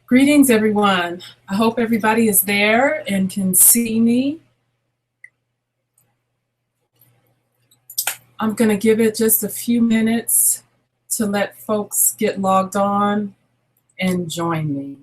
Greetings, everyone. I hope everybody is there and can see me. I'm going to give it just a few minutes to let folks get logged on and join me.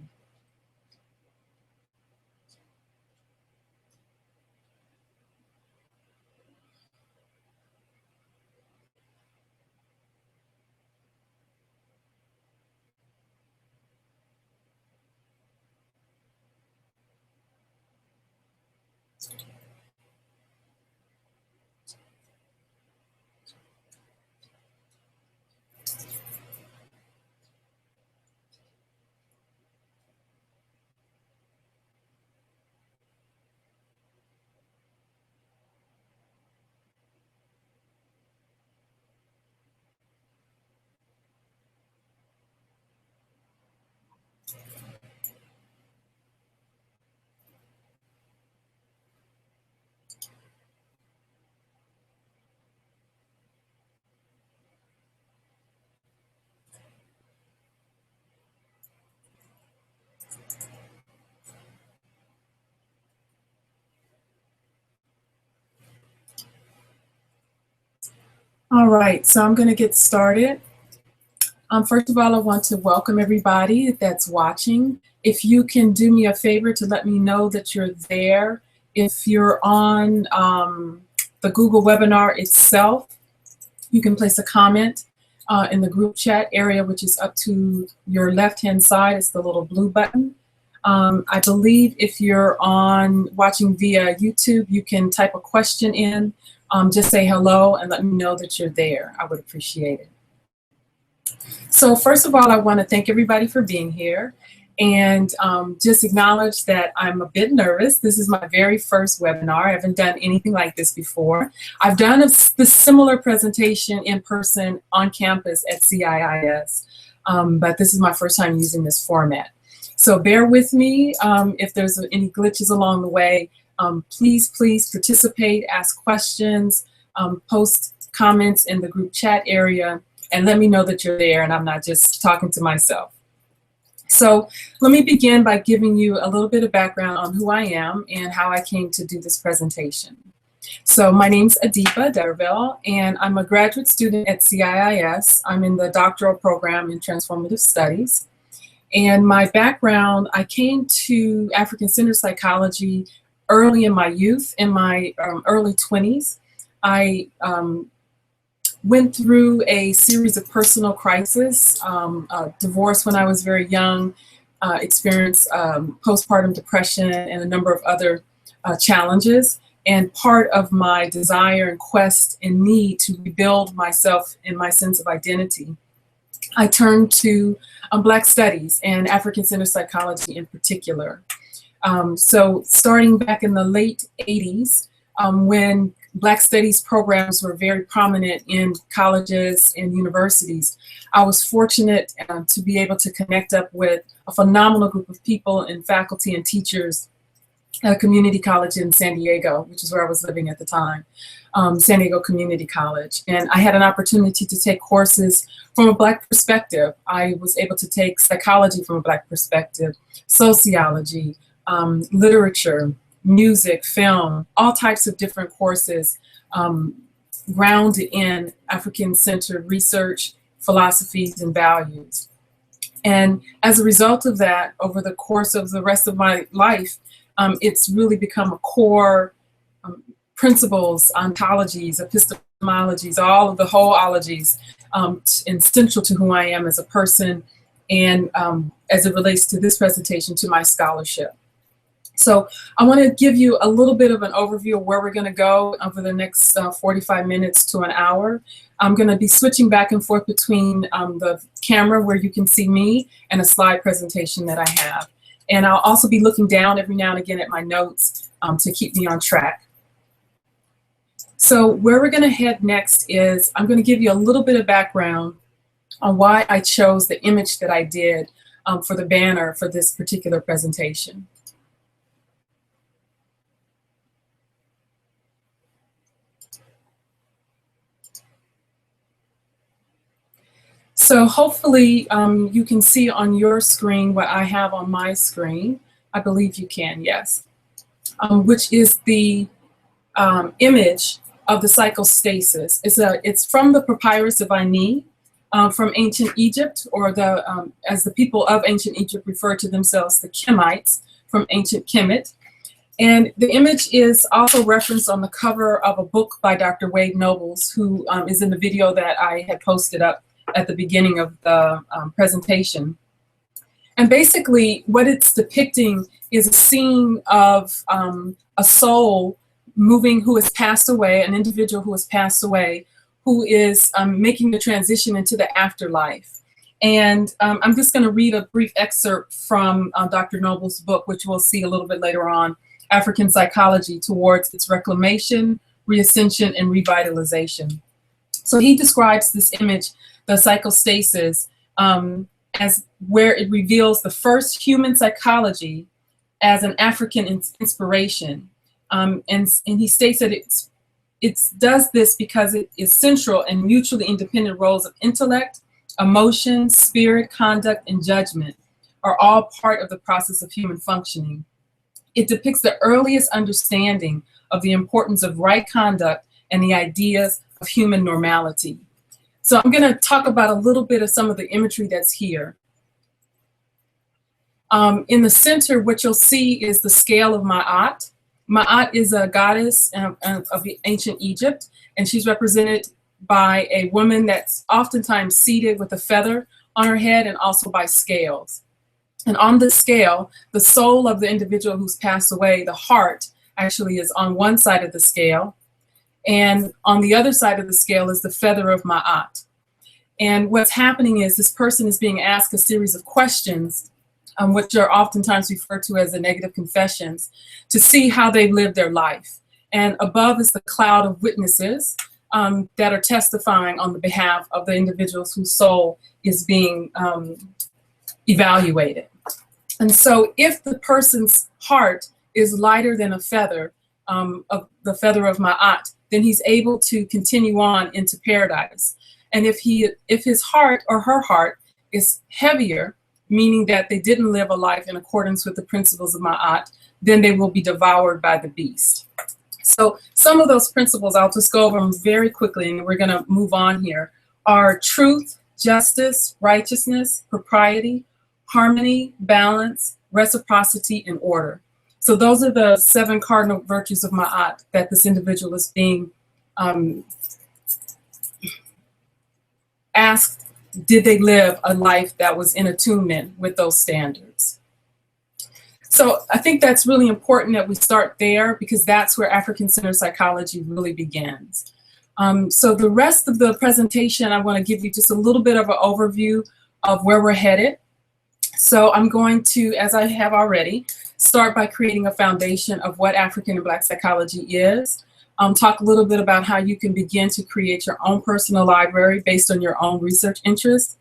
All right, so I'm going to get started. First of all, I want to welcome everybody that's watching. If you can do me a favor to let me know that you're there. If you're on the Google webinar itself, you can place a comment in the group chat area, which is up to your left-hand side. It's the little blue button. I believe if you're watching via YouTube, you can type a question in. Just say hello and let me know that you're there. I would appreciate it. So first of all, I want to thank everybody for being here and just acknowledge that I'm a bit nervous. This is my very first webinar. I haven't done anything like this before. I've done a similar presentation in person on campus at CIIS, but this is my first time using this format. So bear with me if there's any glitches along the way. Please participate, ask questions, post comments in the group chat area, and let me know that you're there and I'm not just talking to myself. So let me begin by giving you a little bit of background on who I am and how I came to do this presentation. So my name's Adipa Derville, and I'm a graduate student at CIIS. I'm in the doctoral program in transformative studies. And my background, I came to African-centered psychology early in my youth, in my early 20s. I went through a series of personal crises, divorce when I was very young, experienced postpartum depression and a number of other challenges. And part of my desire and quest and need to rebuild myself and my sense of identity, I turned to Black studies and African-centered psychology in particular. So starting back in the late 80s, when Black studies programs were very prominent in colleges and universities, I was fortunate to be able to connect up with a phenomenal group of people and faculty and teachers at a community college in San Diego, which is where I was living at the time, San Diego Community College. And I had an opportunity to take courses from a Black perspective. I was able to take psychology from a Black perspective, sociology, literature, music, film, all types of different courses grounded in African-centered research, philosophies, and values. And as a result of that, over the course of the rest of my life, it's really become a core principles, ontologies, epistemologies, all of the whole ologies, and central to who I am as a person, and as it relates to this presentation, to my scholarship. So I want to give you a little bit of an overview of where we're going to go over the next 45 minutes to an hour. I'm going to be switching back and forth between the camera where you can see me and a slide presentation that I have. And I'll also be looking down every now and again at my notes to keep me on track. So where we're going to head next is I'm going to give you a little bit of background on why I chose the image that I did for the banner for this particular presentation. So hopefully you can see on your screen what I have on my screen. I believe you can, yes. Which is the image of the psychostasis. It's from the Papyrus of Ani from ancient Egypt, or as the people of ancient Egypt refer to themselves, the Kemites from ancient Kemet. And the image is also referenced on the cover of a book by Dr. Wade Nobles, who is in the video that I had posted up at the beginning of the presentation. And basically what it's depicting is a scene of a soul moving who has passed away, an individual who has passed away, who is making the transition into the afterlife. And I'm just going to read a brief excerpt from Dr. Noble's book, which we'll see a little bit later on, African Psychology Towards Its Reclamation, Reascension, and Revitalization. So he describes this image, the psychostasis, as where it reveals the first human psychology as an African inspiration. And he states that it does this because it is central and mutually independent roles of intellect, emotion, spirit, conduct, and judgment are all part of the process of human functioning. It depicts the earliest understanding of the importance of right conduct and the ideas of human normality. So I'm going to talk about a little bit of some of the imagery that's here. In the center, what you'll see is the scale of Ma'at. Ma'at is a goddess of ancient Egypt, and she's represented by a woman that's oftentimes seated with a feather on her head and also by scales. And on the scale, the soul of the individual who's passed away, the heart, actually is on one side of the scale. And on the other side of the scale is the feather of Ma'at. And what's happening is this person is being asked a series of questions, which are oftentimes referred to as the negative confessions, to see how they live their life. And above is the cloud of witnesses that are testifying on the behalf of the individuals whose soul is being evaluated. And so if the person's heart is lighter than a feather, of the feather of Ma'at, then he's able to continue on into paradise. And if his heart or her heart is heavier, meaning that they didn't live a life in accordance with the principles of Ma'at, then they will be devoured by the beast. So some of those principles, I'll just go over them very quickly and we're gonna move on here, are truth, justice, righteousness, propriety, harmony, balance, reciprocity, and order. So those are the 7 cardinal virtues of Ma'at that this individual is being asked, did they live a life that was in attunement with those standards? So I think that's really important that we start there, because that's where African-centered psychology really begins. So the rest of the presentation, I want to give you just a little bit of an overview of where we're headed. So I'm going to, as I have already, start by creating a foundation of what African and Black psychology is. Talk a little bit about how you can begin to create your own personal library based on your own research interests,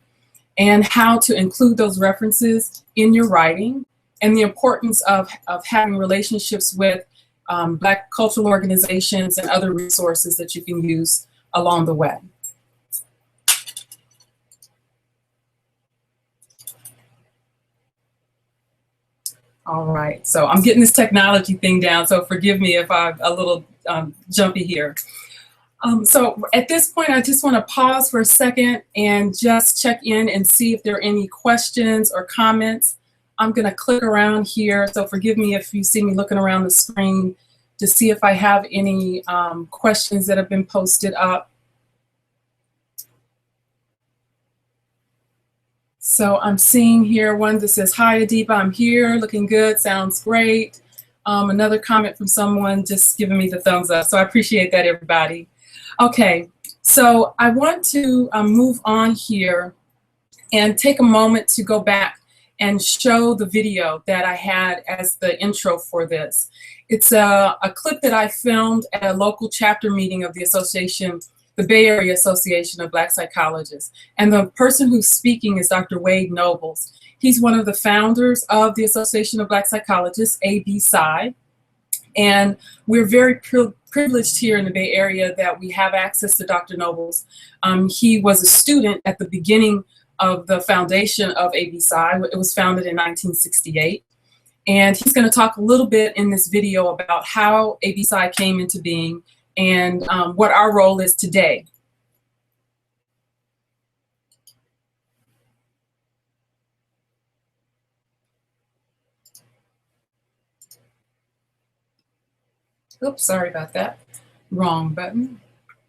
and how to include those references in your writing, and the importance of having relationships with Black cultural organizations and other resources that you can use along the way. All right, so I'm getting this technology thing down, so forgive me if I'm a little jumpy here. So at this point, I just want to pause for a second and just check in and see if there are any questions or comments. I'm going to click around here, so forgive me if you see me looking around the screen to see if I have any questions that have been posted up. So I'm seeing here one that says, hi Adiba, I'm here, looking good, sounds great. Another comment from someone just giving me the thumbs up, so I appreciate that, everybody. Okay, so I want to move on here and take a moment to go back and show the video that I had as the intro for this. It's a clip that I filmed at a local chapter meeting of the association, the Bay Area Association of Black Psychologists. And the person who's speaking is Dr. Wade Nobles. He's one of the founders of the Association of Black Psychologists, ABPSI. And we're very privileged here in the Bay Area that we have access to Dr. Nobles. He was a student at the beginning of the foundation of ABPSI. It was founded in 1968. And he's going to talk a little bit in this video about how ABPSI came into being and what our role is today. Oops, sorry about that. Wrong button.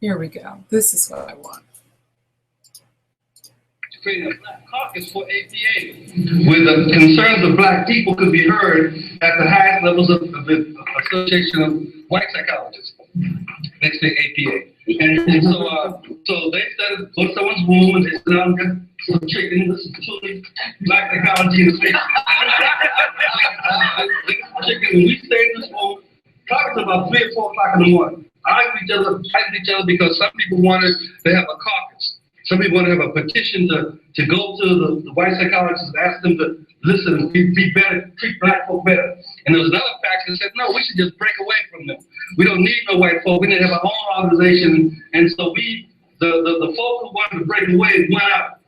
Here we go. This is what I want. Creating a black caucus for APA, where the concerns of black people could be heard at the highest levels of the Association of White Psychologists, next to APA. And so they started go to someone's room and they sit down and get some chicken. This is truly black psychology in the space. Chicken, and we stayed in this room talking to about 3 or 4 o'clock in the morning. Arguing each other because some people wanted to have a caucus. Some people want to have a petition to go to the white psychologists and ask them to listen and be better, treat black folk better. And there was another faction that said, no, we should just break away from them. We don't need no white folk. We need to have our own organization. And so the folk who wanted to break away went out.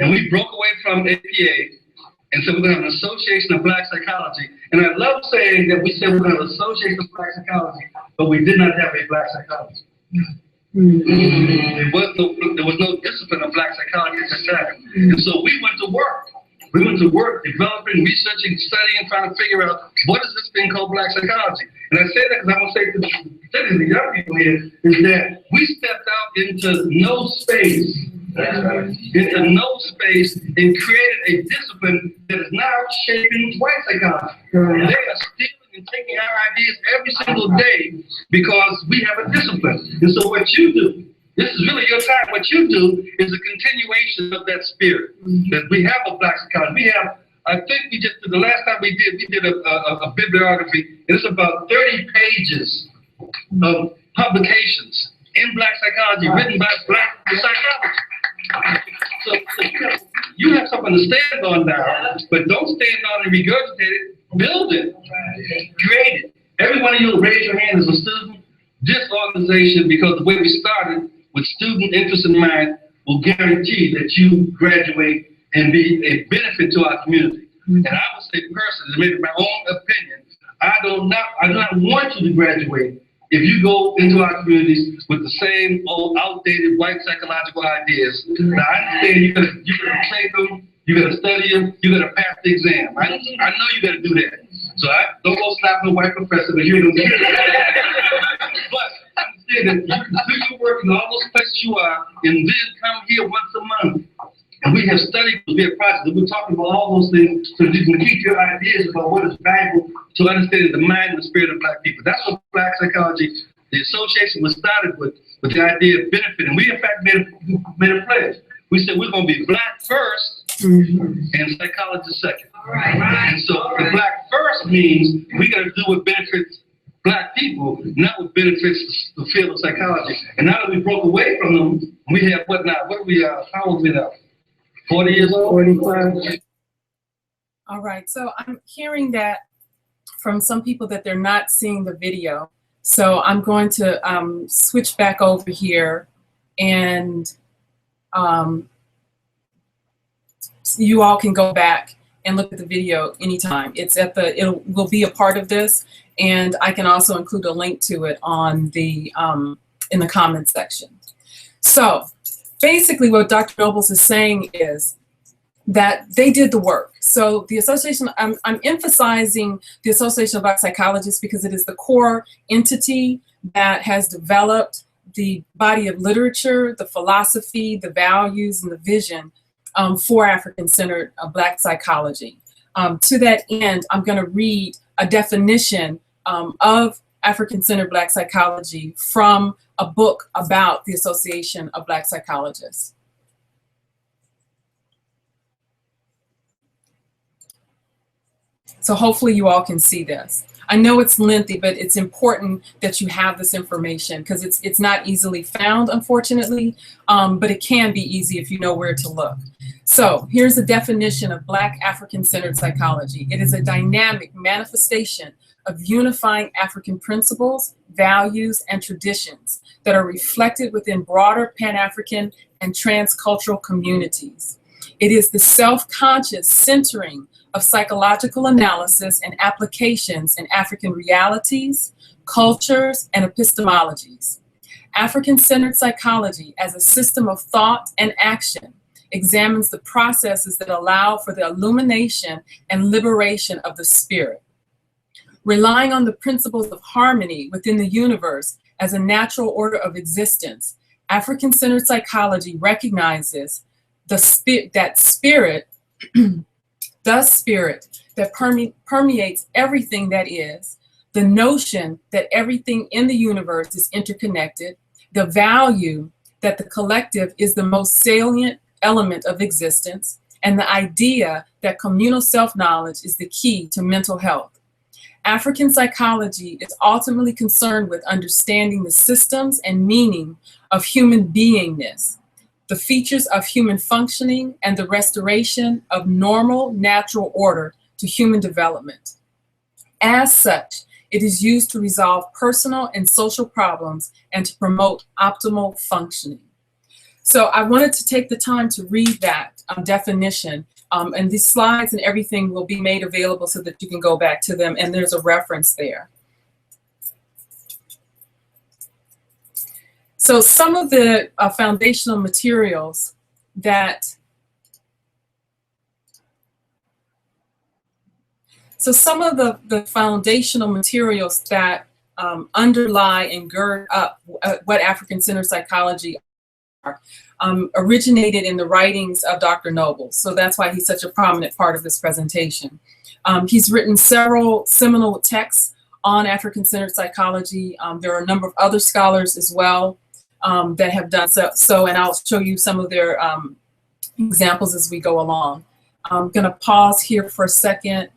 And we broke away from APA. And so we're going to have an association of black psychology. And I love saying that we said we're going to have an association of black psychology, but we did not have a black psychologist. There was no discipline of black psychology at that time. And so we went to work. We went to work developing, researching, studying, trying to figure out what is this thing called black psychology. And I say that because I'm going to say to the young people here is that we stepped out into no space, and created a discipline that is now shaping white psychology. They are stealing and taking our ideas every single day because we have a discipline. And so what you do, this is really your time, what you do is a continuation of that spirit. That we have a black psychology. We have, I think we just, the last time we did a bibliography, and it's about 30 pages of publications in black psychology written by black psychologists. So you have something to stand on now, but don't stand on and regurgitate it. Build it, create it. Every one of you raise your hand as a student. This organization, because the way we started with student interest in mind, will guarantee that you graduate and be a benefit to our community. And I would say personally, maybe my own opinion, I do not want you to graduate if you go into our communities with the same old outdated white psychological ideas. Now I understand you gotta take them, you gotta study them, you gotta pass the exam. I know you gotta do that. So I don't go slap the white professor, but you don't do that. But understand that you can do your work in all those places you are, and then come here once a month. And we have studied, we have projects, and we're talking about all those things so that you can keep your ideas about what is valuable to understanding the mind and the spirit of black people. That's what black psychology, the association was started with the idea of benefit. And we, in fact, made a pledge. We said we're going to be black first and psychology second. And so the black first means we got to do what benefits black people, not what benefits the field of psychology. And now that we broke away from them, we have what now? What are we, how old are we now? 40 years old? 45. All right, so I'm hearing that from some people that they're not seeing the video. So I'm going to switch back over here, and you all can go back and look at the video anytime. It's at the, it will be a part of this, and I can also include a link to it on the in the comments section. So basically what Dr. Nobles is saying is that they did the work. So the association, I'm emphasizing the Association of Black Psychologists because it is the core entity that has developed the body of literature, the philosophy, the values, and the vision for African-centered Black psychology. To that end, I'm going to read a definition of African-centered Black psychology from a book about the Association of Black Psychologists. So hopefully you all can see this. I know it's lengthy, but it's important that you have this information because it's not easily found, unfortunately, but it can be easy if you know where to look. So here's a definition of Black African-centered psychology. It is a dynamic manifestation of unifying African principles, values, and traditions that are reflected within broader Pan-African and transcultural communities. It is the self-conscious centering of psychological analysis and applications in African realities, cultures, and epistemologies. African-centered psychology as a system of thought and action examines the processes that allow for the illumination and liberation of the spirit. Relying on the principles of harmony within the universe as a natural order of existence, African-centered psychology recognizes the spirit, the spirit that permeates everything that is, the notion that everything in the universe is interconnected, the value that the collective is the most salient element of existence, and the idea that communal self-knowledge is the key to mental health. African psychology is ultimately concerned with understanding the systems and meaning of human beingness, the features of human functioning, and the restoration of normal, natural order to human development. As such, it is used to resolve personal and social problems and to promote optimal functioning. So I wanted to take the time to read that definition, and these slides and everything will be made available so that you can go back to them, and there's a reference there. So some of the foundational materials that foundational materials that underlie and gird up what African-centered psychology are, originated in the writings of Dr. Nobles. So that's why he's such a prominent part of this presentation. He's written several seminal texts on African-centered psychology. There are a number of other scholars as well that have done so, and I'll show you some of their examples as we go along. I'm gonna pause here for a second.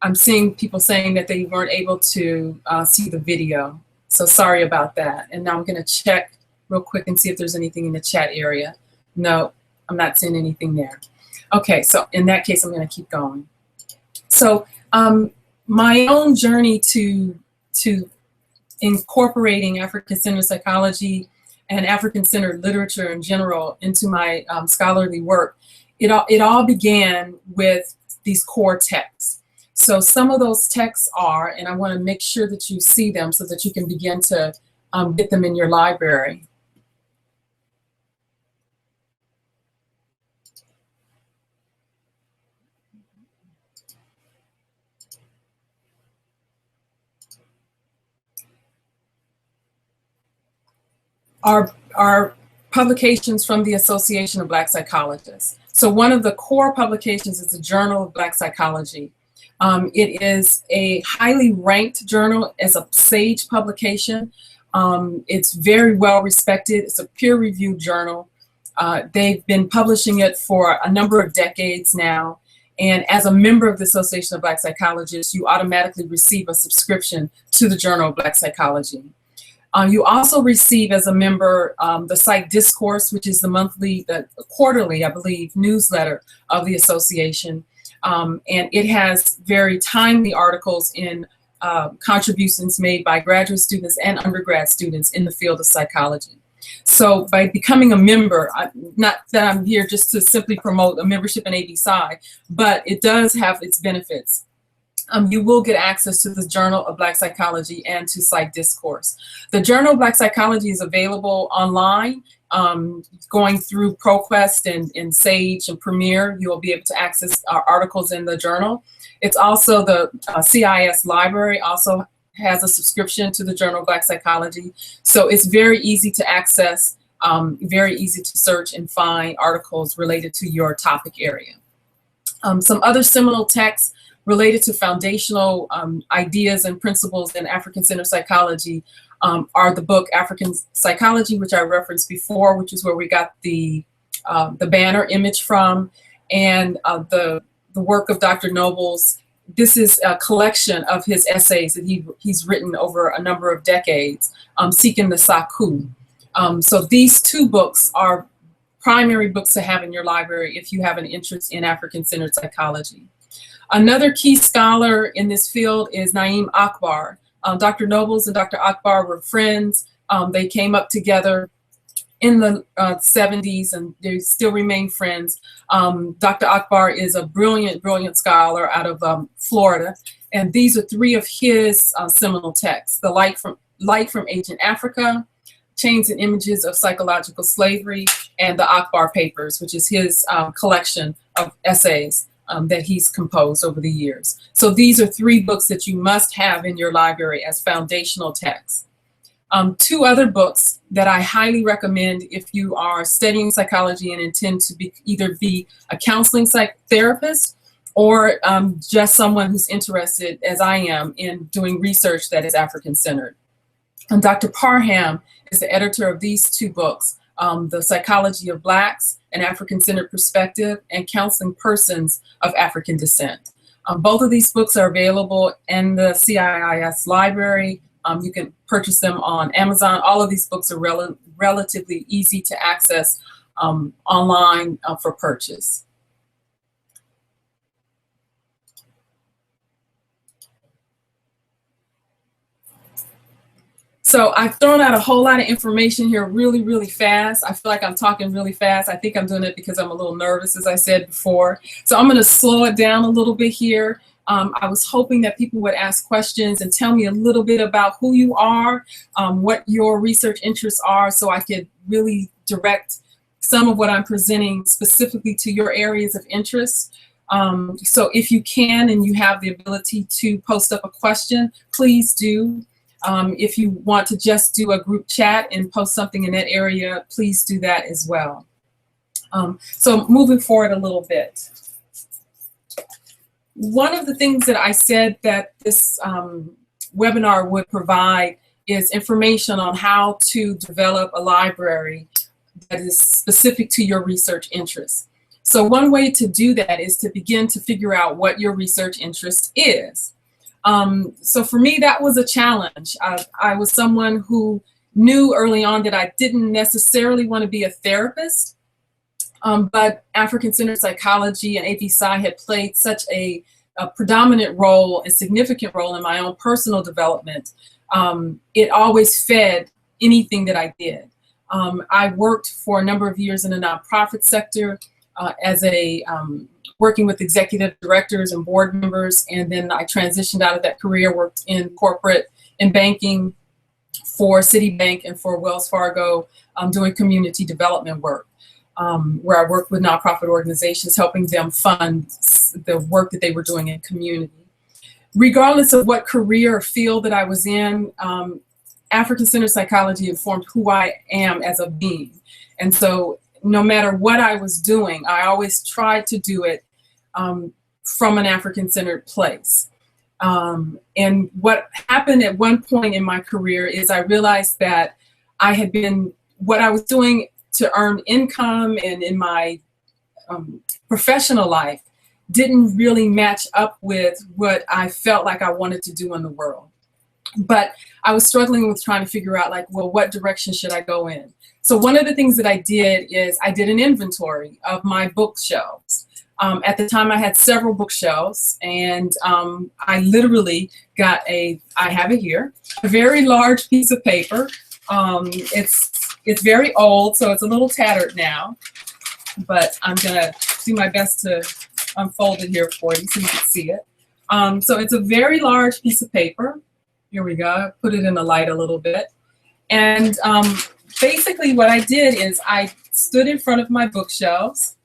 I'm seeing people saying that they weren't able to see the video. So sorry about that. And now I'm gonna check real quick and see if there's anything in the chat area. No, I'm not seeing anything there. Okay, so in that case, I'm gonna keep going. So my own journey to incorporating African-centered psychology and African-centered literature in general into my scholarly work, it all began with these core texts. So some of those texts are, and I want to make sure that you see them so that you can begin to get them in your library. Are publications from the Association of Black Psychologists. So one of the core publications is the Journal of Black Psychology. It is a highly ranked journal as a SAGE publication. It's very well respected. It's a peer-reviewed journal. They've been publishing it for a number of decades now. And as a member of the Association of Black Psychologists, you automatically receive a subscription to the Journal of Black Psychology. You also receive as a member the Psych Discourse, which is the quarterly, I believe, newsletter of the association. And it has very timely articles in contributions made by graduate students and undergrad students in the field of psychology. So by becoming a member, not that I'm here just to simply promote a membership in ABPSI, but it does have its benefits. You will get access to the Journal of Black Psychology and to Psych Discourse. The Journal of Black Psychology is available online, going through ProQuest and Sage and Premier. You will be able to access our articles in the journal. It's also the CIS library also has a subscription to the Journal of Black Psychology. So it's very easy to access, very easy to search and find articles related to your topic area. Some other seminal texts related to foundational ideas and principles in African-centered psychology are the book African Psychology, which I referenced before, which is where we got the banner image from, and the work of Dr. Nobles. This is a collection of his essays that he's written over a number of decades, Seeking the Saku. So these two books are primary books to have in your library if you have an interest in African-centered psychology. Another key scholar in this field is Naeem Akbar. Dr. Nobles and Dr. Akbar were friends. They came up together in the 70s, and they still remain friends. Dr. Akbar is a brilliant, brilliant scholar out of Florida. And these are three of his seminal texts: The Light from Ancient Africa, Chains and Images of Psychological Slavery, and the Akbar Papers, which is his collection of essays that he's composed over the years. So these are three books that you must have in your library as foundational texts. Two other books that I highly recommend if you are studying psychology and intend to either be a counseling therapist or just someone who's interested, as I am, in doing research that is African-centered. And Dr. Parham is the editor of these two books, The Psychology of Blacks, An African-Centered Perspective, and Counseling Persons of African Descent. Both of these books are available in the CIIS library. You can purchase them on Amazon. All of these books are relatively easy to access online for purchase. So I've thrown out a whole lot of information here really, really fast. I feel like I'm talking really fast. I think I'm doing it because I'm a little nervous, as I said before. So I'm going to slow it down a little bit here. I was hoping that people would ask questions and tell me a little bit about who you are, what your research interests are, so I could really direct some of what I'm presenting specifically to your areas of interest. So if you can and you have the ability to post up a question, please do. If you want to just do a group chat and post something in that area, please do that as well. So moving forward a little bit. One of the things that I said that this webinar would provide is information on how to develop a library that is specific to your research interests. So one way to do that is to begin to figure out what your research interest is. So for me, that was a challenge. I was someone who knew early on that I didn't necessarily want to be a therapist, but African-centered psychology and APSI had played such a predominant role, a significant role in my own personal development. It always fed anything that I did. I worked for a number of years in the nonprofit sector as a working with executive directors and board members, and then I transitioned out of that career, worked in corporate and banking for Citibank and for Wells Fargo, doing community development work, where I worked with nonprofit organizations, helping them fund the work that they were doing in community. Regardless of what career or field that I was in, African-centered psychology informed who I am as a being. And so no matter what I was doing, I always tried to do it from an African-centered place. And what happened at one point in my career is I realized that I had been, what I was doing to earn income and in my professional life didn't really match up with what I felt like I wanted to do in the world. But I was struggling with trying to figure out, like, well, what direction should I go in? So one of the things that I did is I did an inventory of my bookshelves. At the time I had several bookshelves, and I literally got I have it here, a very large piece of paper. It's very old, so it's a little tattered now, but I'm gonna do my best to unfold it here for you so you can see it. So it's a very large piece of paper. Here we go, put it in the light a little bit. And basically what I did is I stood in front of my bookshelves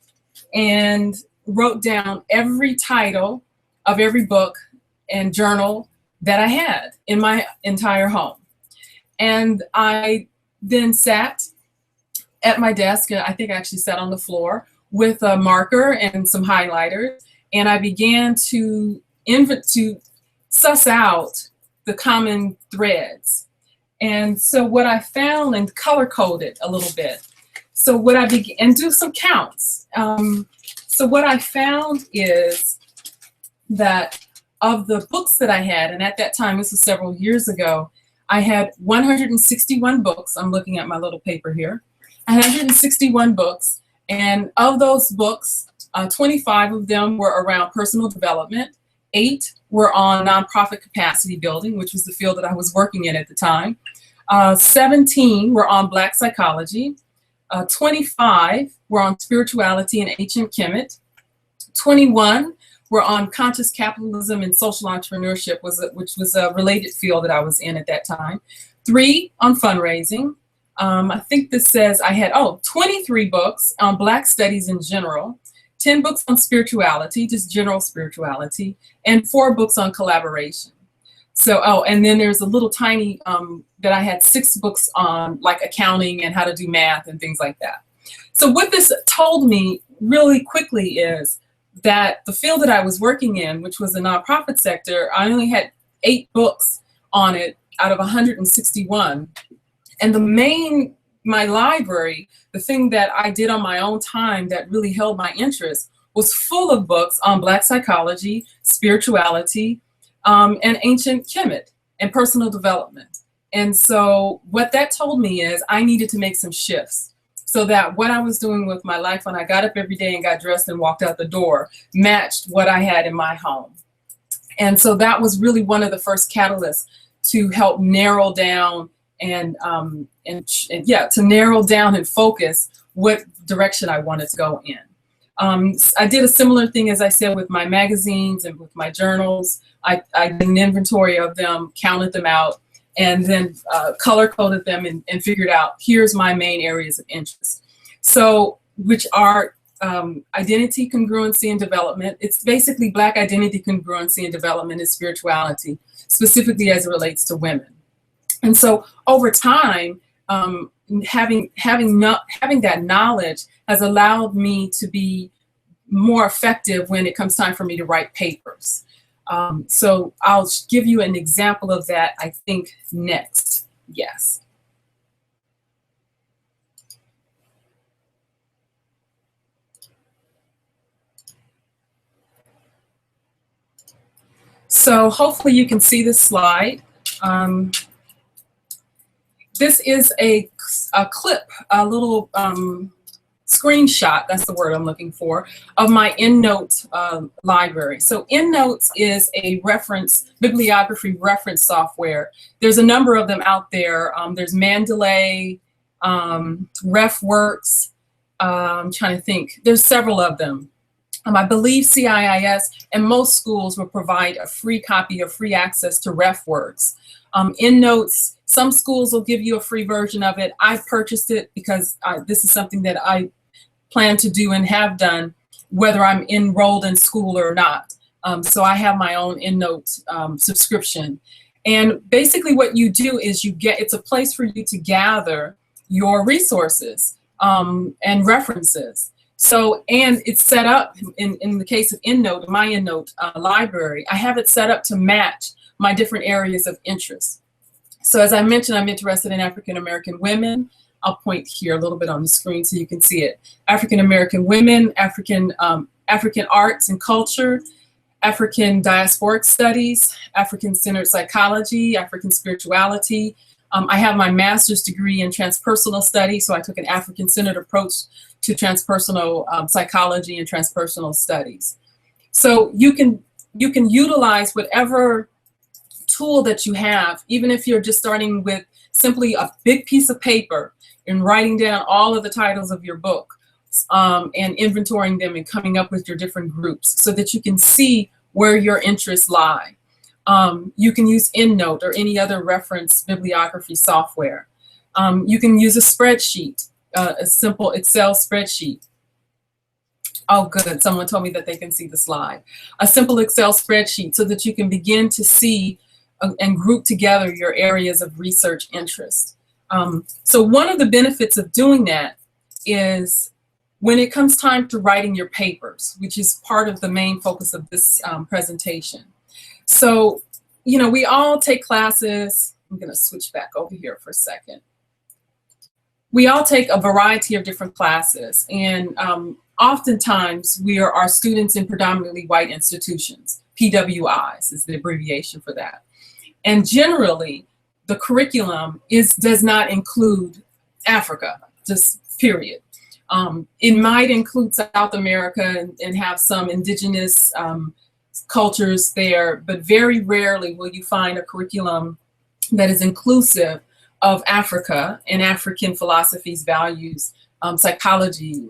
and wrote down every title of every book and journal that I had in my entire home. And I then sat at my desk, and I think I actually sat on the floor with a marker and some highlighters, and I began to suss out the common threads. And so what I found, and color coded a little bit. So what I began, and do some counts. So what I found is that of the books that I had, and at that time, this was several years ago, I had 161 books. I'm looking at my little paper here. I had 161 books, and of those books, 25 of them were around personal development. 8 were on nonprofit capacity building, which was the field that I was working in at the time. 17 were on Black psychology. 25 were on spirituality and ancient Kemet. 21 were on conscious capitalism and social entrepreneurship, which was a related field that I was in at that time. 3 on fundraising. I think this says I had, 23 books on Black studies in general, 10 books on spirituality, just general spirituality, and 4 books on collaboration. So, and then there's a little tiny, that I had 6 books on like accounting and how to do math and things like that. So what this told me really quickly is that the field that I was working in, which was the nonprofit sector, I only had 8 books on it out of 161. And my library, the thing that I did on my own time that really held my interest, was full of books on Black psychology, spirituality, and ancient Kemet and personal development. And so what that told me is I needed to make some shifts so that what I was doing with my life when I got up every day and got dressed and walked out the door matched what I had in my home. And so that was really one of the first catalysts to help narrow down to narrow down and focus what direction I wanted to go in. I did a similar thing, as I said, with my magazines and with my journals. I did an inventory of them, counted them out, and then color coded them and figured out, here's my main areas of interest. So, which are identity, congruency, and development. It's basically Black identity, congruency, and development and spirituality, specifically as it relates to women. And so over time, having that knowledge has allowed me to be more effective when it comes time for me to write papers. So I'll give you an example of that, I think, next. Yes. So hopefully you can see this slide. This is a clip, a little screenshot, that's the word I'm looking for, of my EndNote library. So EndNotes is a bibliography reference software. There's a number of them out there. There's Mendeley, RefWorks, I'm trying to think. There's several of them. I believe CIIS and most schools will provide a free copy of free access to RefWorks. EndNotes, some schools will give you a free version of it. I purchased it because this is something that I plan to do and have done, whether I'm enrolled in school or not. So I have my own EndNote subscription. And basically what you do is it's a place for you to gather your resources and references. So, and it's set up, in the case of EndNote, my EndNote library, I have it set up to match my different areas of interest. So as I mentioned, I'm interested in African American women. I'll point here a little bit on the screen so you can see it. African American women, African arts and culture, African diasporic studies, African-centered psychology, African spirituality. I have my master's degree in transpersonal studies, so I took an African-centered approach to transpersonal psychology and transpersonal studies. So you can utilize whatever tool that you have, even if you're just starting with simply a big piece of paper and writing down all of the titles of your book and inventorying them and coming up with your different groups so that you can see where your interests lie. You can use EndNote or any other reference bibliography software. You can use a spreadsheet, a simple Excel spreadsheet. Oh, good. Someone told me that they can see the slide. A simple Excel spreadsheet so that you can begin to see and group together your areas of research interest. So one of the benefits of doing that is when it comes time to writing your papers, which is part of the main focus of this presentation. So, you know, we all take classes. I'm going to switch back over here for a second. We all take a variety of different classes, and oftentimes we are students in predominantly white institutions. PWIs is the abbreviation for that. And generally, the curriculum does not include Africa, just period. It might include South America and have some indigenous cultures there, but very rarely will you find a curriculum that is inclusive of Africa and African philosophies, values, psychology,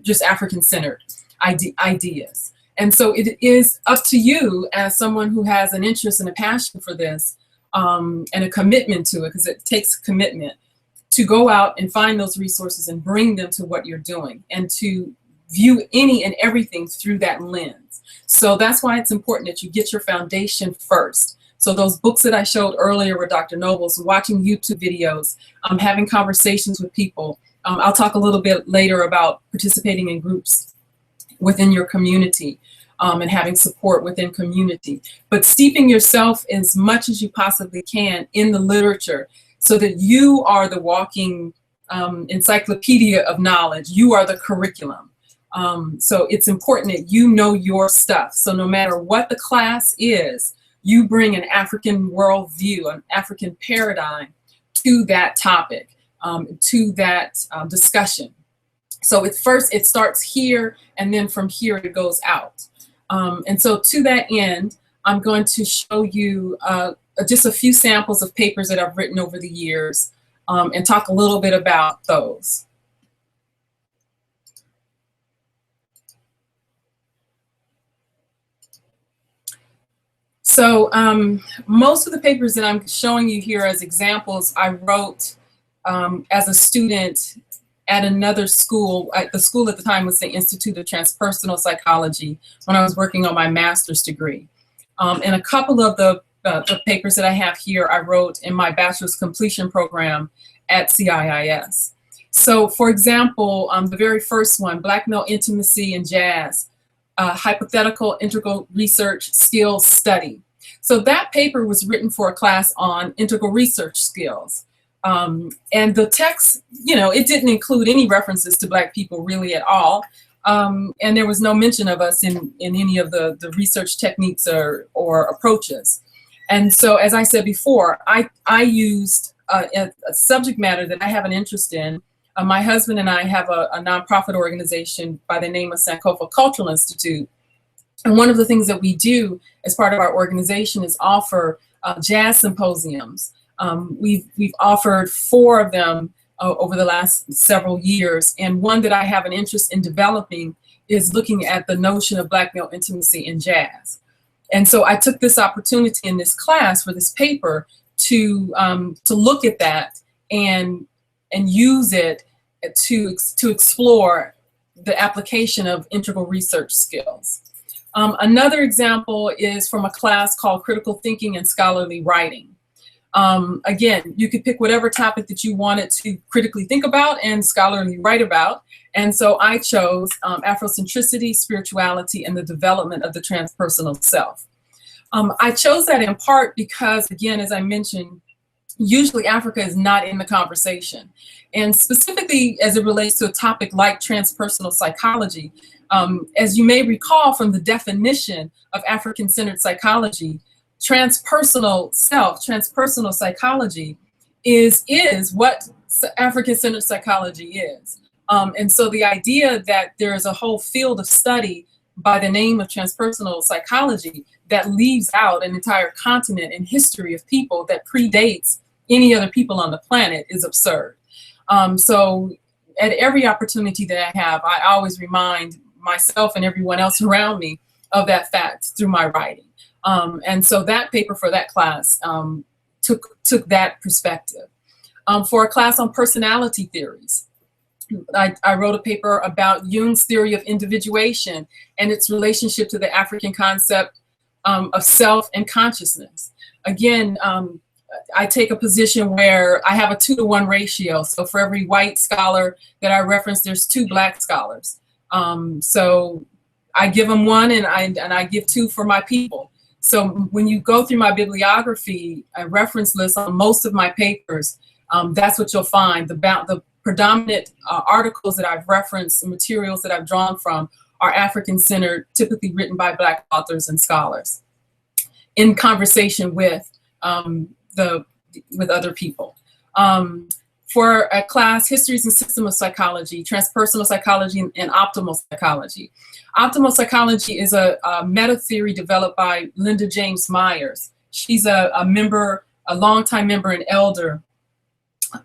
just African-centered ideas. And so it is up to you as someone who has an interest and a passion for this and a commitment to it, because it takes commitment, to go out and find those resources and bring them to what you're doing and to view any and everything through that lens. So that's why it's important that you get your foundation first. So those books that I showed earlier with Dr. Nobles, watching YouTube videos, having conversations with people. I'll talk a little bit later about participating in groups within your community and having support within community. But steeping yourself as much as you possibly can in the literature so that you are the walking encyclopedia of knowledge. You are the curriculum. So it's important that you know your stuff. So no matter what the class is, you bring an African worldview, an African paradigm to that topic, to that discussion. So it starts here, and then from here it goes out. And so to that end, I'm going to show you just a few samples of papers that I've written over the years and talk a little bit about those. So most of the papers that I'm showing you here as examples, I wrote as a student at another school. The school at the time was the Institute of Transpersonal Psychology when I was working on my master's degree. And a couple of the papers that I have here, I wrote in my bachelor's completion program at CIIS. So for example, the very first one, Black Male Intimacy and Jazz, Hypothetical Integral Research Skills Study. So that paper was written for a class on integral research skills. And the text, you know, it didn't include any references to Black people really at all. And there was no mention of us in any of the research techniques or approaches. And so, as I said before, I used a subject matter that I have an interest in. My husband and I have a nonprofit organization by the name of Sankofa Cultural Institute. And one of the things that we do as part of our organization is offer jazz symposiums. We've offered 4 of them over the last several years. And one that I have an interest in developing is looking at the notion of Black male intimacy in jazz. And so I took this opportunity in this class for this paper to look at that and use it to explore the application of integral research skills. Another example is from a class called Critical Thinking and Scholarly Writing. Again, you could pick whatever topic that you wanted to critically think about and scholarly write about. And so I chose Afrocentricity, spirituality, and the development of the transpersonal self. I chose that in part because, again, as I mentioned, usually Africa is not in the conversation. And specifically as it relates to a topic like transpersonal psychology, as you may recall from the definition of African-centered psychology, transpersonal self, transpersonal psychology is what African-centered psychology is. And so the idea that there is a whole field of study by the name of transpersonal psychology that leaves out an entire continent and history of people that predates any other people on the planet is absurd. So at every opportunity that I have, I always remind myself and everyone else around me of that fact through my writing. And so that paper for that class took that perspective. For a class on personality theories, I wrote a paper about Jung's theory of individuation and its relationship to the African concept of self and consciousness. Again, I take a position where I have a 2-to-1 ratio. So for every white scholar that I reference, there's 2 Black scholars. So I give them 1 and I give 2 for my people. So when you go through my bibliography, a reference list on most of my papers, that's what you'll find. The predominant articles that I've referenced, the materials that I've drawn from are African-centered, typically written by Black authors and scholars in conversation with other people. For a class, Histories and System of Psychology, Transpersonal Psychology, and Optimal Psychology. Optimal Psychology is a meta theory developed by Linda James Myers. She's a longtime member and elder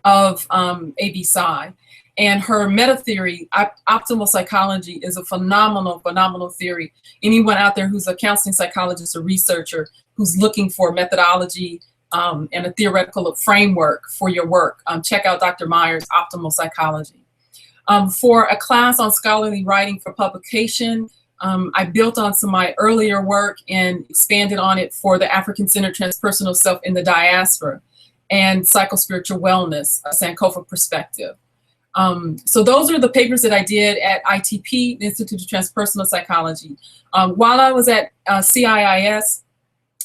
of ABPSI. And her meta theory, optimal psychology, is a phenomenal theory. Anyone out there who's a counseling psychologist or researcher who's looking for methodology and a theoretical framework for your work, check out Dr. Myers' Optimal Psychology. For a class on scholarly writing for publication, I built on some of my earlier work and expanded on it for the African-centered transpersonal self in the diaspora and psychospiritual wellness, a Sankofa perspective. So those are the papers that I did at ITP, the Institute of Transpersonal Psychology. While I was at CIIS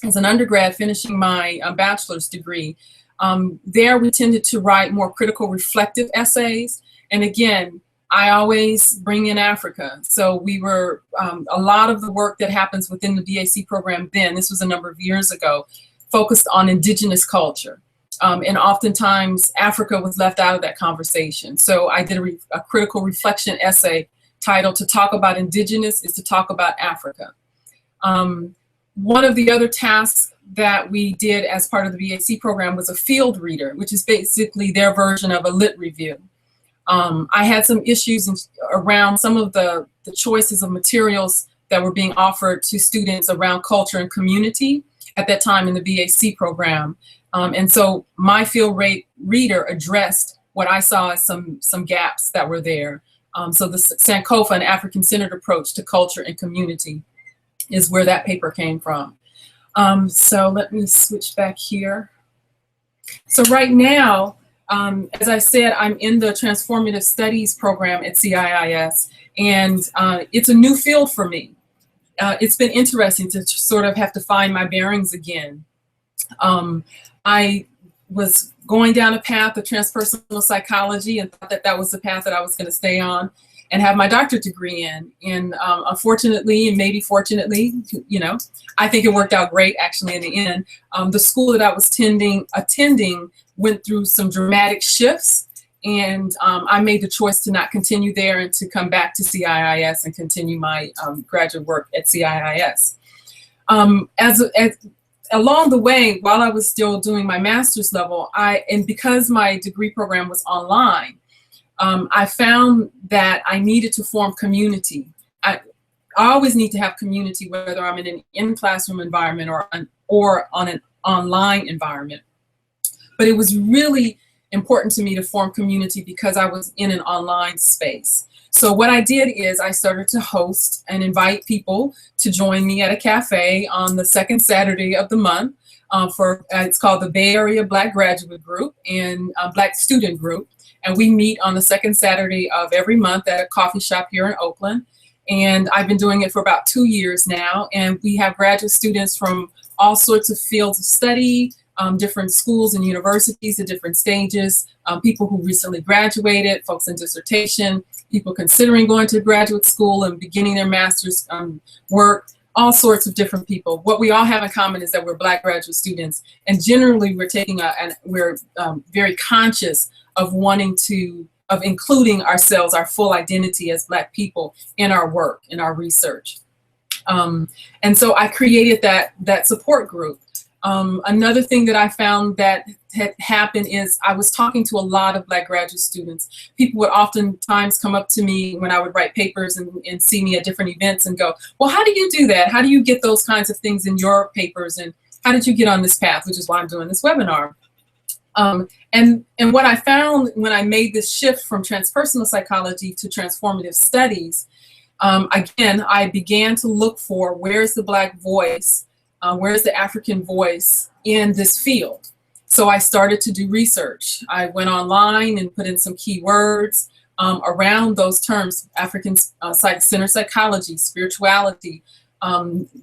as an undergrad finishing my bachelor's degree, there we tended to write more critical reflective essays. And again, I always bring in Africa. So we were, a lot of the work that happens within the BAC program then, this was a number of years ago, focused on indigenous culture. And oftentimes Africa was left out of that conversation. So I did a critical reflection essay titled "To Talk About Indigenous is to Talk About Africa." One of the other tasks that we did as part of the BAC program was a field reader, which is basically their version of a lit review. I had some issues around some of the choices of materials that were being offered to students around culture and community at that time in the BAC program. And so my field reader addressed what I saw as some gaps that were there. So the Sankofa, an African-centered approach to culture and community, is where that paper came from. So let me switch back here. So right now, as I said, I'm in the Transformative Studies program at CIIS, and it's a new field for me. It's been interesting to sort of have to find my bearings again. I was going down a path of transpersonal psychology and thought that that was the path that I was going to stay on and have my doctorate degree in. And unfortunately, and maybe fortunately, you know, I think it worked out great actually in the end. The school that I was attending went through some dramatic shifts, and I made the choice to not continue there and to come back to CIIS and continue my graduate work at CIIS. Along the way, while I was still doing my master's level, and because my degree program was online, I found that I needed to form community. I always need to have community, whether I'm in an in-classroom environment or on an online environment. But it was really important to me to form community because I was in an online space. So what I did is I started to host and invite people to join me at a cafe on the second Saturday of the month it's called the Bay Area Black Graduate Group and Black Student Group. And we meet on the second Saturday of every month at a coffee shop here in Oakland. And I've been doing it for about 2 years now. And we have graduate students from all sorts of fields of study, different schools and universities at different stages, people who recently graduated, folks in dissertation, people considering going to graduate school and beginning their master's work, all sorts of different people. What we all have in common is that we're Black graduate students, and generally we're very conscious of including ourselves, our full identity as Black people in our work, in our research. And so I created that support group. Another thing that I found that had happened is I was talking to a lot of Black graduate students. People would oftentimes come up to me when I would write papers and see me at different events and go, well, how do you do that? How do you get those kinds of things in your papers? And how did you get on this path, which is why I'm doing this webinar. And what I found when I made this shift from transpersonal psychology to transformative studies, again, I began to look for where's the Black voice, where's the African voice in this field. So I started to do research. I went online and put in some keywords around those terms: African centered psychology, spirituality,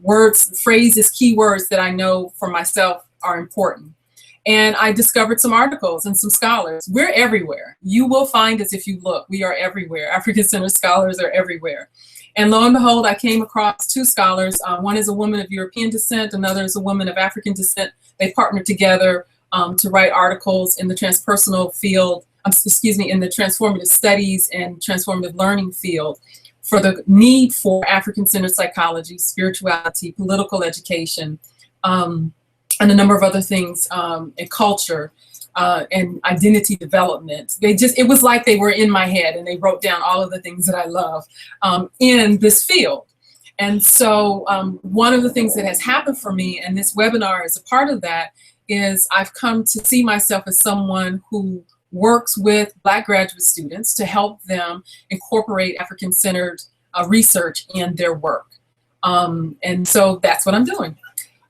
words, phrases, keywords that I know for myself are important. And I discovered some articles and some scholars. We're everywhere. You will find us if you look. We are everywhere. African-centered scholars are everywhere. And lo and behold, I came across two scholars. One is a woman of European descent. Another is a woman of African descent. They partnered together to write articles in the transpersonal field excuse me, in the transformative studies and transformative learning field for the need for African-centered psychology, spirituality, political education, and a number of other things, and culture, and identity development. It was like they were in my head, and they wrote down all of the things that I love in this field. And so one of the things that has happened for me, and this webinar is a part of that, is I've come to see myself as someone who works with Black graduate students to help them incorporate African-centered research in their work. And so that's what I'm doing.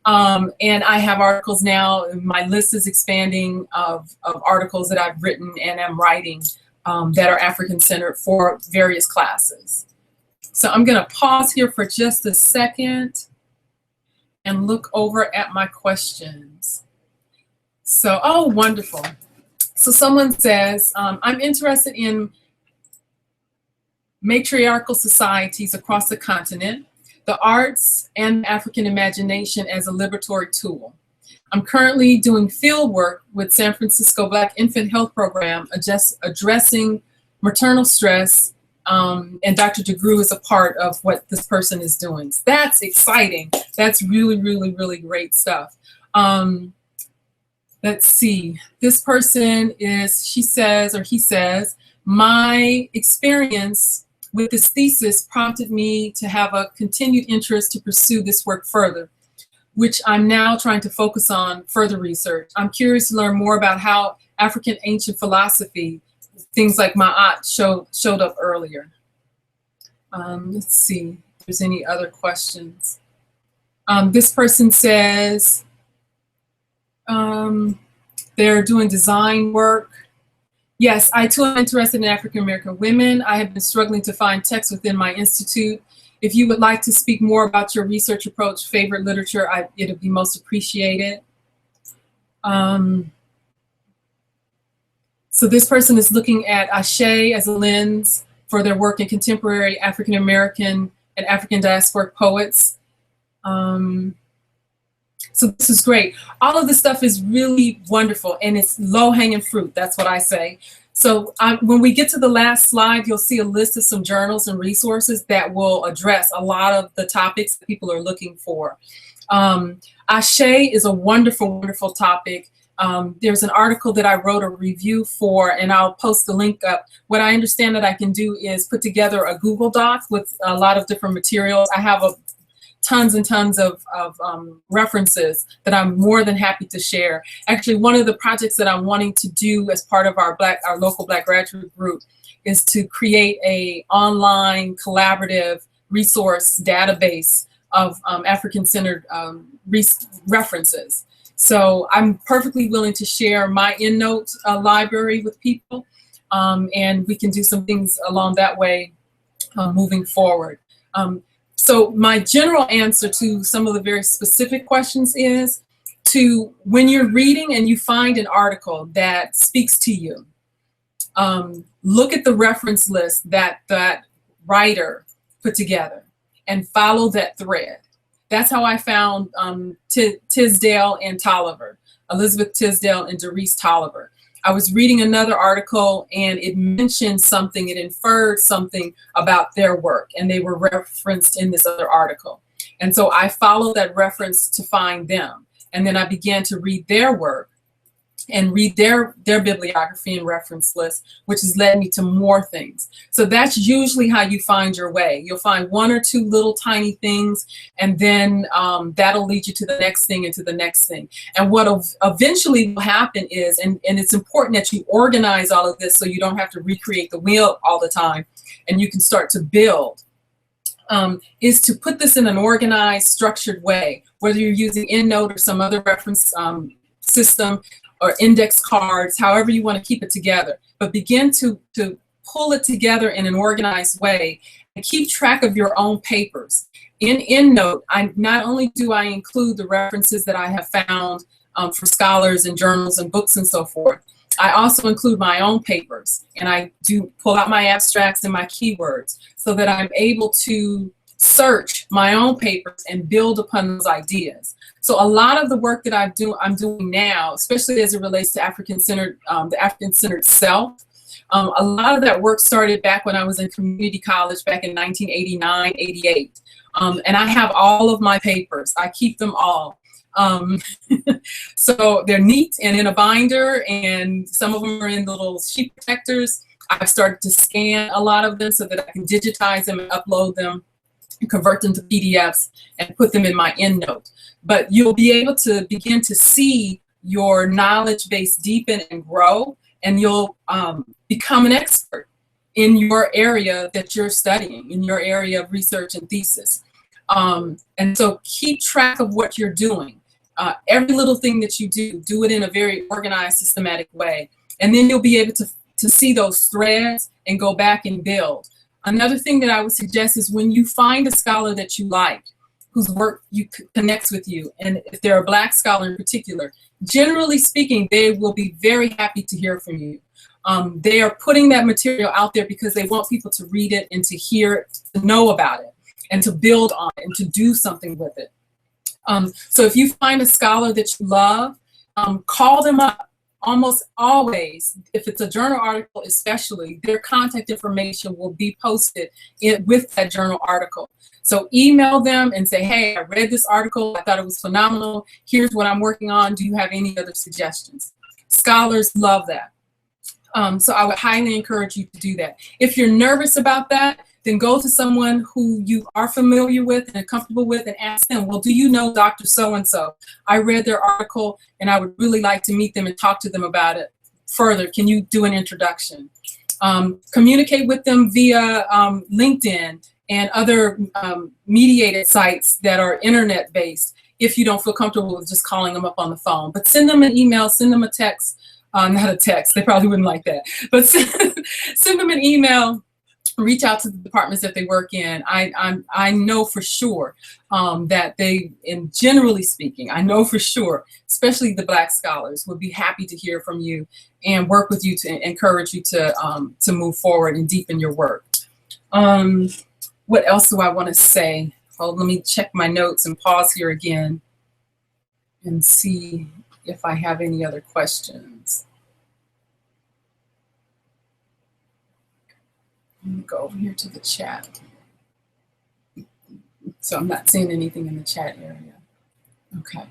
And I have articles now. My list is expanding of articles that I've written and am writing that are African-centered for various classes. So I'm going to pause here for just a second and look over at my questions. So, oh, wonderful. So someone says, I'm interested in matriarchal societies across the continent, the arts, and African imagination as a liberatory tool. I'm currently doing field work with San Francisco Black Infant Health Program, addressing maternal stress, and Dr. DeGrew is a part of what this person is doing. So that's exciting. That's really, really, really great stuff. Let's see. This person is, she says, or he says, my experience with this thesis prompted me to have a continued interest to pursue this work further, which I'm now trying to focus on further research. I'm curious to learn more about how African ancient philosophy, things like Ma'at, showed up earlier. Let's see if there's any other questions. This person says they're doing design work. Yes, I too am interested in African American women. I have been struggling to find texts within my institute. If you would like to speak more about your research approach, favorite literature, it'll be most appreciated. So this person is looking at Ashe as a lens for their work in contemporary African American and African diasporic poets. So this is great. All of this stuff is really wonderful, and it's low-hanging fruit. That's what I say. So when we get to the last slide, you'll see a list of some journals and resources that will address a lot of the topics that people are looking for. Ashe is a wonderful, wonderful topic. There's an article that I wrote a review for, and I'll post the link up. What I understand that I can do is put together a Google Doc with a lot of different materials. I have tons and tons of references that I'm more than happy to share. Actually, one of the projects that I'm wanting to do as part of our local Black graduate group is to create a online collaborative resource database of African-centered references. So I'm perfectly willing to share my EndNote library with people, and we can do some things along that way moving forward. So my general answer to some of the very specific questions is when you're reading and you find an article that speaks to you, look at the reference list that that writer put together and follow that thread. That's how I found Tisdale and Tolliver, Elizabeth Tisdale and Doris Tolliver. I was reading another article and it mentioned something, it inferred something about their work, and they were referenced in this other article. And so I followed that reference to find them. And then I began to read their work and read their bibliography and reference list, which has led me to more things. So that's usually how you find your way. You'll find one or two little tiny things, and then that'll lead you to the next thing and to the next thing. And what eventually will happen is, and it's important that you organize all of this so you don't have to recreate the wheel all the time, and you can start to build, is to put this in an organized, structured way, whether you're using EndNote or some other reference system, or index cards, however you want to keep it together. But begin to pull it together in an organized way and keep track of your own papers. In EndNote, not only do I include the references that I have found for scholars and journals and books and so forth, I also include my own papers, and I do pull out my abstracts and my keywords so that I'm able to search my own papers and build upon those ideas. So a lot of the work that I'm doing now, especially as it relates to African-centered, the African-centered self, a lot of that work started back when I was in community college back in 1989, 88. And I have all of my papers. I keep them all. So they're neat and in a binder, and some of them are in little sheet protectors. I've started to scan a lot of them so that I can digitize them and upload them, convert them to PDFs, and put them in my EndNote. But you'll be able to begin to see your knowledge base deepen and grow, and you'll become an expert in your area that you're studying, in your area of research and thesis. And so keep track of what you're doing. Every little thing that you do it in a very organized, systematic way. And then you'll be able to see those threads and go back and build. Another thing that I would suggest is when you find a scholar that you like, whose work connects with you, and if they're a Black scholar in particular, generally speaking, they will be very happy to hear from you. They are putting that material out there because they want people to read it and to hear it, to know about it, and to build on it and to do something with it. So if you find a scholar that you love, call them up. Almost always, if it's a journal article especially, their contact information will be posted with that journal article. So email them and say, hey, I read this article, I thought it was phenomenal, here's what I'm working on, do you have any other suggestions? Scholars love that. So I would highly encourage you to do that. If you're nervous about that, then go to someone who you are familiar with and comfortable with and ask them, well, do you know Dr. So-and-so? I read their article and I would really like to meet them and talk to them about it further. Can you do an introduction? Communicate with them via LinkedIn and other mediated sites that are internet-based if you don't feel comfortable with just calling them up on the phone. But send them an email, send them a text, not a text, they probably wouldn't like that, but send them an email. Reach out to the departments that they work in. I know for sure that they, and generally speaking, I know for sure, especially the Black scholars, would be happy to hear from you and work with you to encourage you to move forward and deepen your work. What else do I want to say? Oh, let me check my notes and pause here again and see if I have any other questions. Let me go over here to the chat. So I'm not seeing anything in the chat area. Okay.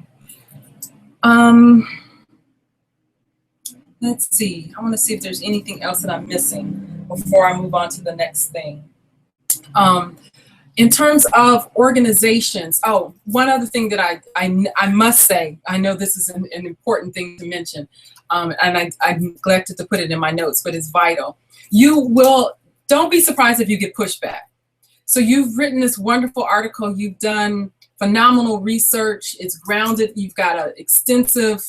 Let's see. I want to see if there's anything else that I'm missing before I move on to the next thing. In terms of organizations, oh, one other thing that I must say, I know this is an important thing to mention, and I neglected to put it in my notes, but it's vital. Don't be surprised if you get pushback. So you've written this wonderful article, you've done phenomenal research, it's grounded, you've got an extensive,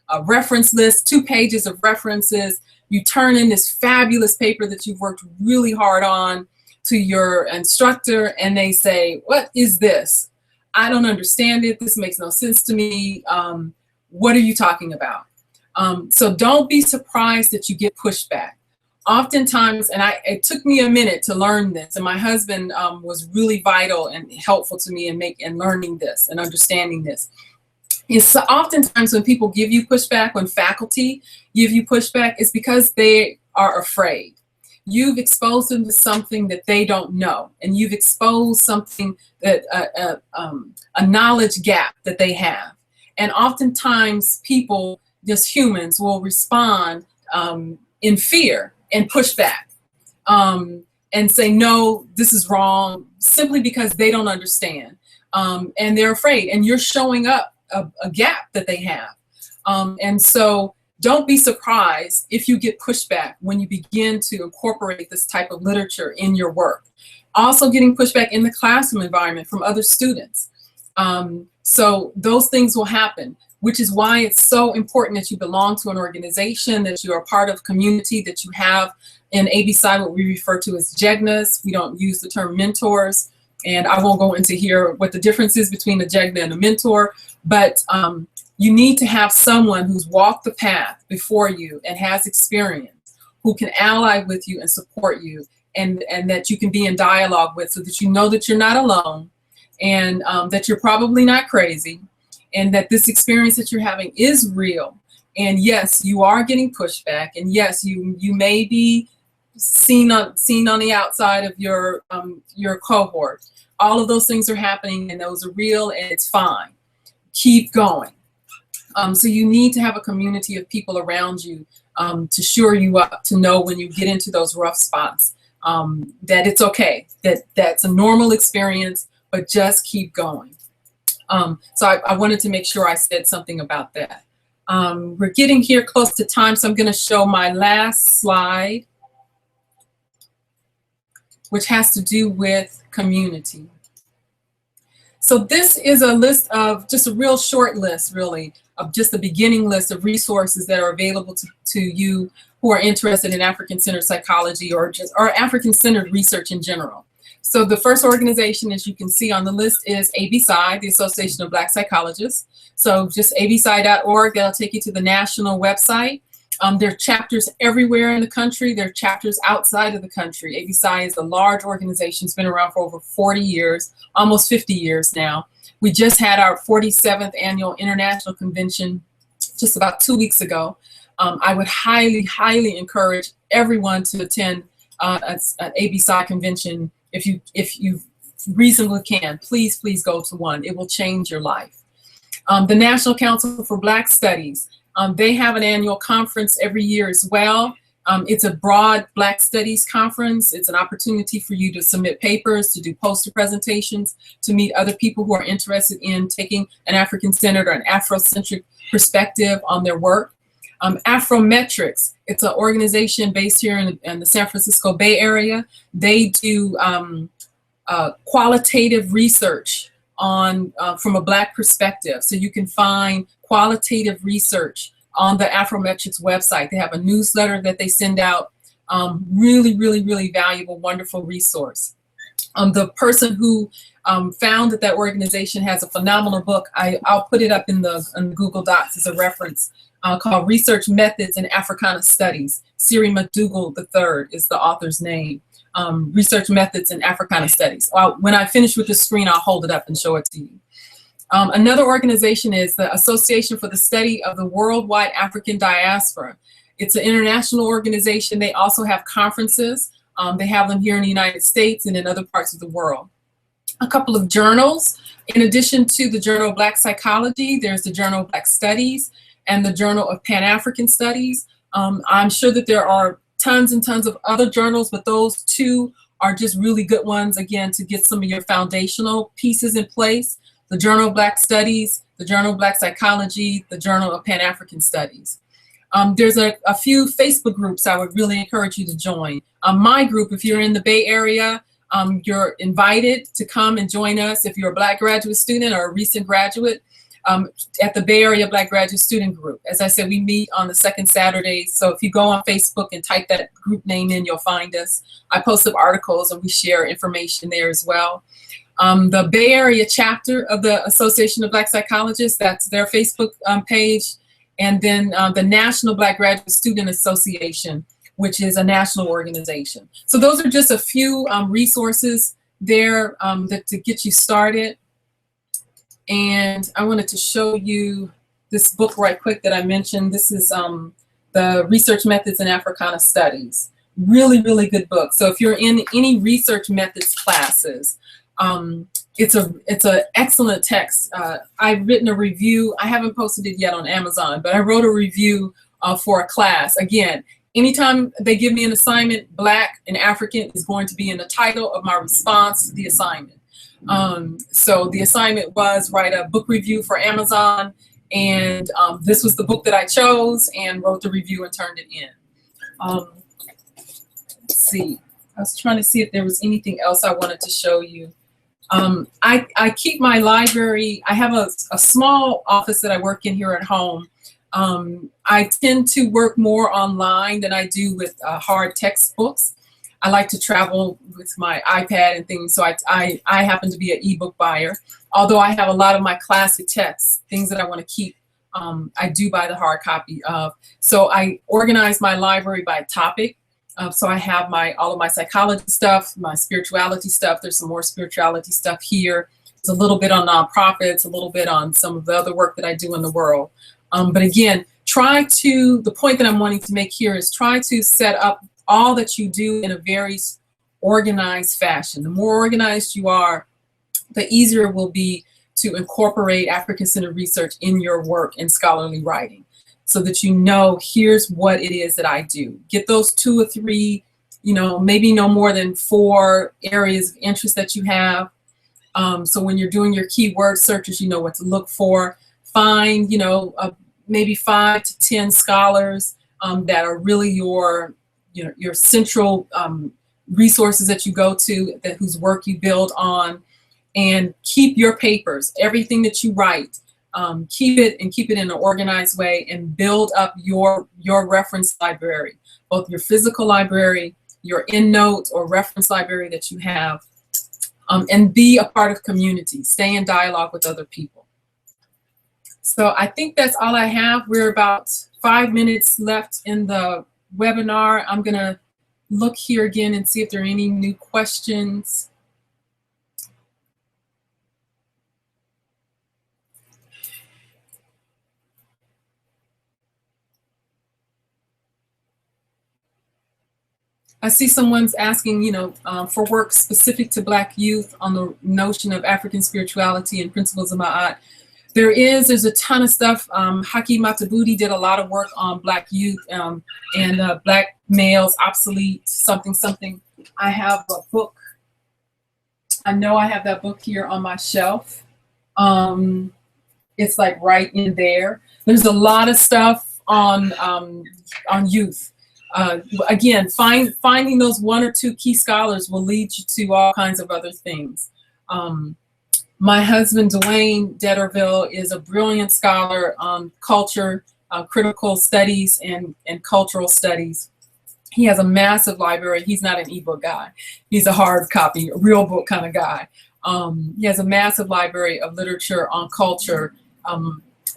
a reference list, 2 pages of references, you turn in this fabulous paper that you've worked really hard on to your instructor, and they say, what is this? I don't understand it, this makes no sense to me, what are you talking about? So don't be surprised that you get pushback. Oftentimes, and it took me a minute to learn this, and my husband was really vital and helpful to me in learning this and understanding this. It's oftentimes when people give you pushback, when faculty give you pushback, it's because they are afraid. You've exposed them to something that they don't know, and you've exposed something that a knowledge gap that they have. And oftentimes people, just humans, will respond in fear and push back and say, no, this is wrong, simply because they don't understand. And they're afraid, and you're showing up a gap that they have. And so don't be surprised if you get pushback when you begin to incorporate this type of literature in your work. Also getting pushback in the classroom environment from other students. So those things will happen, which is why it's so important that you belong to an organization, that you are part of community, that you have in ABSI what we refer to as JEGNAs. We don't use the term mentors, and I won't go into here what the difference is between a JEGNA and a mentor, but you need to have someone who's walked the path before you and has experience, who can ally with you and support you and that you can be in dialogue with, so that you know that you're not alone, and that you're probably not crazy, and that this experience that you're having is real. And yes, you are getting pushback, and yes, you may be seen on the outside of your cohort. All of those things are happening, and those are real, and it's fine. Keep going. So you need to have a community of people around you to shore you up, to know when you get into those rough spots, that it's okay, that's a normal experience, but just keep going. So I wanted to make sure I said something about that. We're getting here close to time, so I'm going to show my last slide, which has to do with community. So this is a list of, just a real short list, really, of just a beginning list of resources that are available to you who are interested in African-centered psychology, or African-centered research in general. So the first organization, as you can see on the list, is ABPSI, the Association of Black Psychologists. So just abpsi.org, that'll take you to the national website. There are chapters everywhere in the country. There are chapters outside of the country. ABPSI is a large organization. It's been around for over 40 years, almost 50 years now. We just had our 47th annual international convention just about 2 weeks ago. I would highly, highly encourage everyone to attend an ABPSI convention if you reasonably can. Please, please go to one. It will change your life. The National Council for Black Studies, they have an annual conference every year as well. It's a broad Black Studies conference. It's an opportunity for you to submit papers, to do poster presentations, to meet other people who are interested in taking an African-centered or an Afrocentric perspective on their work. Afrometrics, it's an organization based here in the San Francisco Bay Area. They do qualitative research on from a Black perspective. So you can find qualitative research on the Afrometrics website. They have a newsletter that they send out. Really, really, really valuable, wonderful resource. The person who founded that organization has a phenomenal book. I'll put it up in the Google Docs as a reference, called Research Methods in Africana Studies. Siri McDougall III is the author's name. Research Methods in Africana Studies. When I finish with the screen, I'll hold it up and show it to you. Another organization is the Association for the Study of the Worldwide African Diaspora. It's an international organization. They also have conferences. They have them here in the United States and in other parts of the world. A couple of journals. In addition to the Journal of Black Psychology, there's the Journal of Black Studies and the Journal of Pan-African Studies. I'm sure that there are tons and tons of other journals, but those two are just really good ones, again, to get some of your foundational pieces in place. The Journal of Black Studies, the Journal of Black Psychology, the Journal of Pan-African Studies. There's a few Facebook groups I would really encourage you to join. My group, if you're in the Bay Area, you're invited to come and join us if you're a Black graduate student or a recent graduate at the Bay Area Black Graduate Student Group. As I said, we meet on the second Saturday. So if you go on Facebook and type that group name in, you'll find us. I post some articles and we share information there as well. The Bay Area chapter of the Association of Black Psychologists, that's their Facebook page. And then the National Black Graduate Student Association, which is a national organization. So those are just a few resources there to get you started. And I wanted to show you this book right quick that I mentioned. This is the Research Methods in Africana Studies. Really, really good book. So if you're in any research methods classes, it's an excellent text. I've written a review. I haven't posted it yet on Amazon, but I wrote a review for a class. Again, anytime they give me an assignment, Black and African is going to be in the title of my response to the assignment. So the assignment was write a book review for Amazon, and this was the book that I chose and wrote the review and turned it in. Let's see. I was trying to see if there was anything else I wanted to show you. I keep my library. I have a small office that I work in here at home. I tend to work more online than I do with hard textbooks. I like to travel with my iPad and things, so I happen to be an ebook buyer. Although I have a lot of my classic texts, things that I want to keep, I do buy the hard copy of. So I organize my library by topic. So I have all of my psychology stuff, my spirituality stuff. There's some more spirituality stuff here. There's a little bit on nonprofits, a little bit on some of the other work that I do in the world. But again, the point that I'm wanting to make here is try to set up all that you do in a very organized fashion. The more organized you are, the easier it will be to incorporate African-centered research in your work in scholarly writing, so that you know, here's what it is that I do. Get those 2 or 3, maybe no more than 4 areas of interest that you have. So when you're doing your keyword searches, you know what to look for. Find, maybe 5 to 10 scholars that are really your central resources that you go to, whose work you build on, and keep your papers, everything that you write. Keep it in an organized way, and build up your reference library, both your physical library, your EndNote or reference library that you have, and be a part of community. Stay in dialogue with other people. So I think that's all I have. We're about 5 minutes left in the webinar. I'm gonna look here again and see if there are any new questions. I see someone's asking, for work specific to Black youth on the notion of African spirituality and principles of Ma'at. There's a ton of stuff. Hakeem Matabuti did a lot of work on Black youth and Black males, obsolete, something. I have a book. I know I have that book here on my shelf. It's like right in there. There's a lot of stuff on youth. Again, finding those 1 or 2 key scholars will lead you to all kinds of other things. My husband, Dwayne Detterville, is a brilliant scholar on culture, critical studies, and cultural studies. He has a massive library. He's not an ebook guy. He's a hard copy, a real book kind of guy. He has a massive library of literature on culture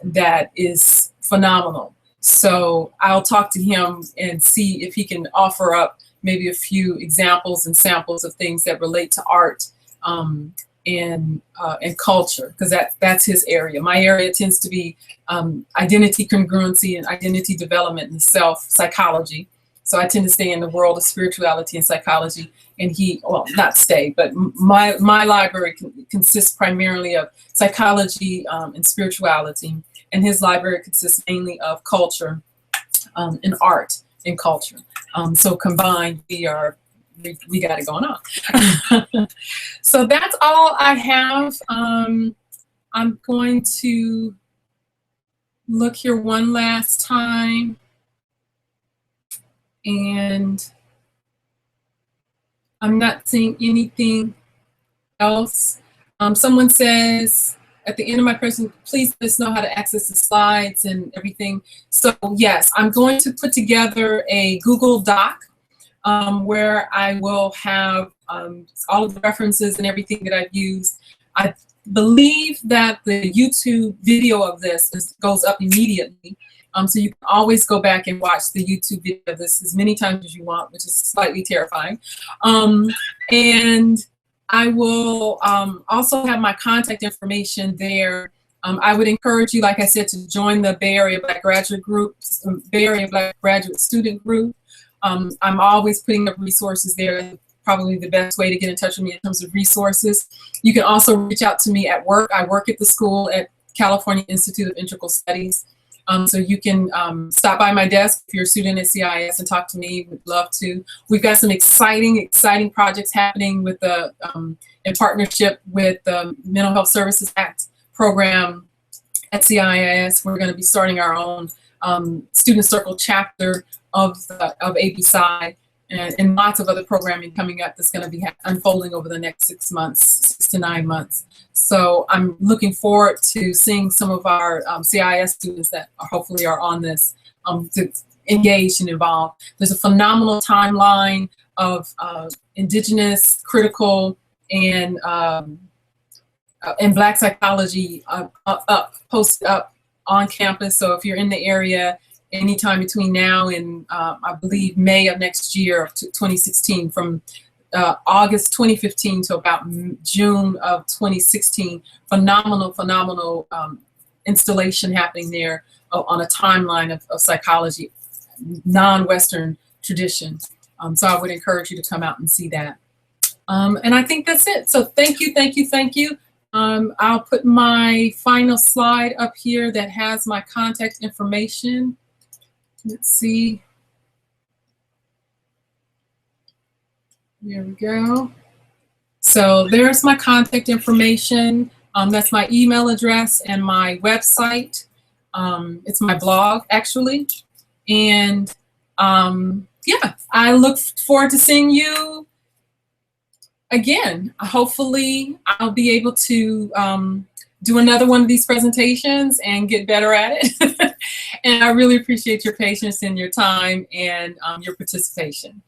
that is phenomenal. So I'll talk to him and see if he can offer up maybe a few examples and samples of things that relate to art and culture, because that's his area. My area tends to be identity congruency and identity development and psychology. So I tend to stay in the world of spirituality and psychology. And not stay, but my library consists primarily of psychology and spirituality. And his library consists mainly of culture and art and culture. So combined, we got it going on. So that's all I have. I'm going to look here one last time. And I'm not seeing anything else. Someone says, at the end of my presentation, please let us know how to access the slides and everything. So yes, I'm going to put together a Google Doc where I will have all of the references and everything that I've used. I believe that the YouTube video of this goes up immediately. So you can always go back and watch the YouTube video of this as many times as you want, which is slightly terrifying. And I will also have my contact information there. I would encourage you, like I said, to join the Bay Area Black Graduate Group, Bay Area Black Graduate Student Group. I'm always putting up resources there. Probably the best way to get in touch with me in terms of resources. You can also reach out to me at work. I work at the school at California Institute of Integral Studies. So you can stop by my desk if you're a student at CIS and talk to me. We'd love to. We've got some exciting projects happening with the in partnership with the Mental Health Services Act program at CIS. We're going to be starting our own student circle chapter of ABSI, and lots of other programming coming up that's going to be unfolding over the next 6 to 9 months. So I'm looking forward to seeing some of our CIS students that hopefully are on this to engage and involve. There's a phenomenal timeline of indigenous, critical, and Black psychology posted up on campus. So if you're in the area anytime between now and I believe May of next year of 2016, from August 2015 to about June of 2016. Phenomenal installation happening there on a timeline of psychology, non-Western traditions. So I would encourage you to come out and see that. And I think that's it. So thank you. I'll put my final slide up here that has my contact information. Let's see. There we go. So there's my contact information. That's my email address and my website. It's my blog, actually. And yeah, I look forward to seeing you again. Hopefully I'll be able to do another one of these presentations and get better at it. And I really appreciate your patience and your time and your participation.